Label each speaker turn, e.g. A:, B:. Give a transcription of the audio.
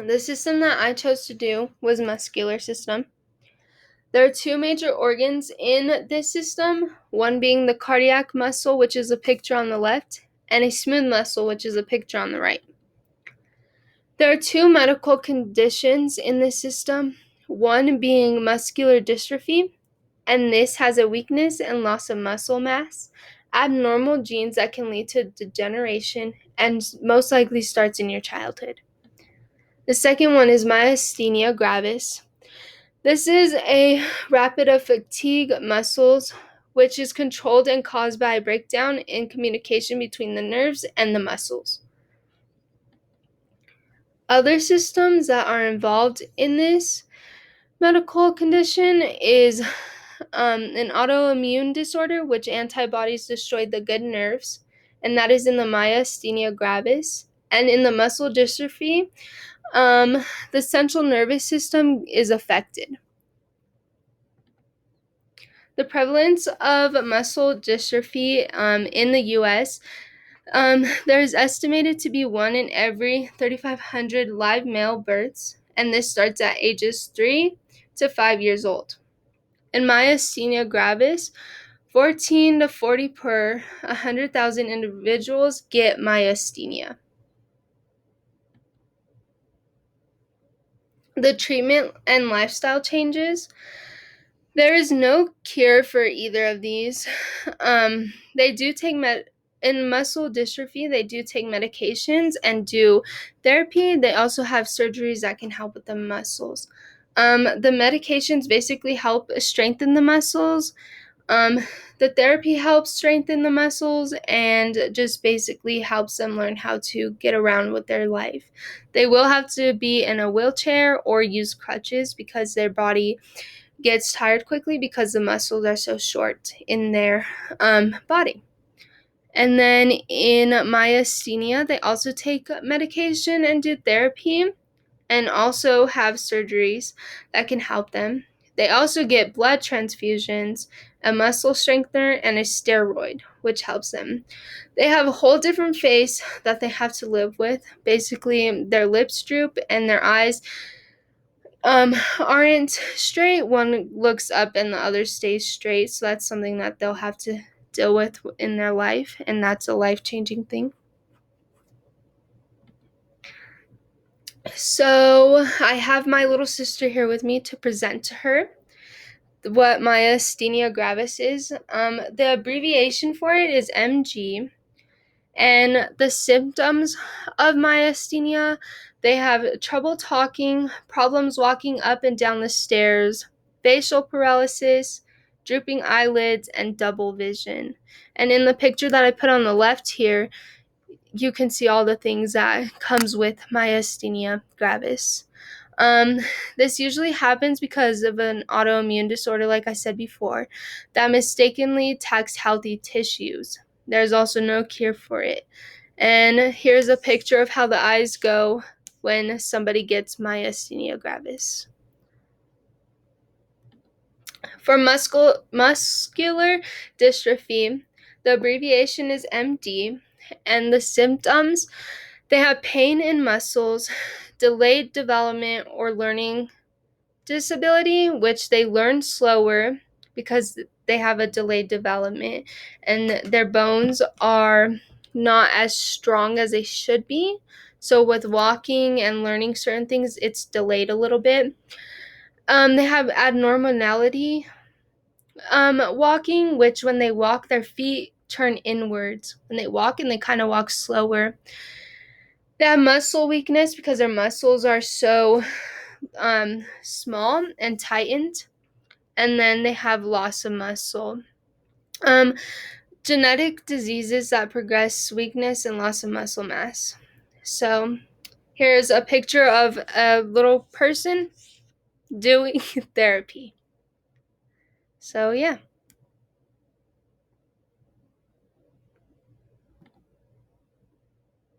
A: The system that I chose to do was muscular system. There are two major organs in this system, one being the cardiac muscle, which is a picture on the left, and a smooth muscle, which is a picture on the right. There are two medical conditions in this system, one being muscular dystrophy, and this has a weakness and loss of muscle mass, abnormal genes that can lead to degeneration, and most likely starts in your childhood. The second one is myasthenia gravis. This is a rapid of fatigue muscles, which is controlled and caused by a breakdown in communication between the nerves and the muscles. Other systems that are involved in this medical condition is an autoimmune disorder, which antibodies destroy the good nerves, and that is in the myasthenia gravis. And in the muscle dystrophy, the central nervous system is affected. The prevalence of muscle dystrophy in the U.S., there is estimated to be 1 in every 3,500 live male births, and this starts at ages 3 to 5 years old. In myasthenia gravis, 14 to 40 per 100,000 individuals get myasthenia. The treatment and lifestyle changes. There is no cure for either of these. They do take in muscle dystrophy, they do take medications and do therapy. They also have surgeries that can help with the muscles. The medications basically help strengthen the muscles. The therapy helps strengthen the muscles and just basically helps them learn how to get around with their life. They will have to be in a wheelchair or use crutches because their body gets tired quickly because the muscles are so short in their body. And then in myasthenia, they also take medication and do therapy and also have surgeries that can help them. They also get blood transfusions, a muscle strengthener, and a steroid, which helps them. They have a whole different face that they have to live with. Basically, their lips droop and their eyes aren't straight. One looks up and the other stays straight, so that's something that they'll have to deal with in their life, and that's a life-changing thing. So I have my little sister here with me to present to her what myasthenia gravis is. The abbreviation for it is MG, and the symptoms of myasthenia, they have trouble talking, problems walking up and down the stairs, facial paralysis, drooping eyelids, and double vision. And in the picture that I put on the left here, you can see all the things that comes with myasthenia gravis. This usually happens because of an autoimmune disorder, like I said before, that mistakenly attacks healthy tissues. There's also no cure for it. And here's a picture of how the eyes go when somebody gets myasthenia gravis. For muscular dystrophy, the abbreviation is MD, and the symptoms, they have pain in muscles, delayed development or learning disability, which they learn slower because they have a delayed development, and their bones are not as strong as they should be. So with walking and learning certain things, it's delayed a little bit. They have abnormality walking, which when they walk, their feet turn inwards when they walk, and they kind of walk slower. They have muscle weakness because their muscles are so small and tightened, and then they have loss of muscle. Genetic diseases that progress weakness and loss of muscle mass. So here's a picture of a little person doing therapy. So yeah.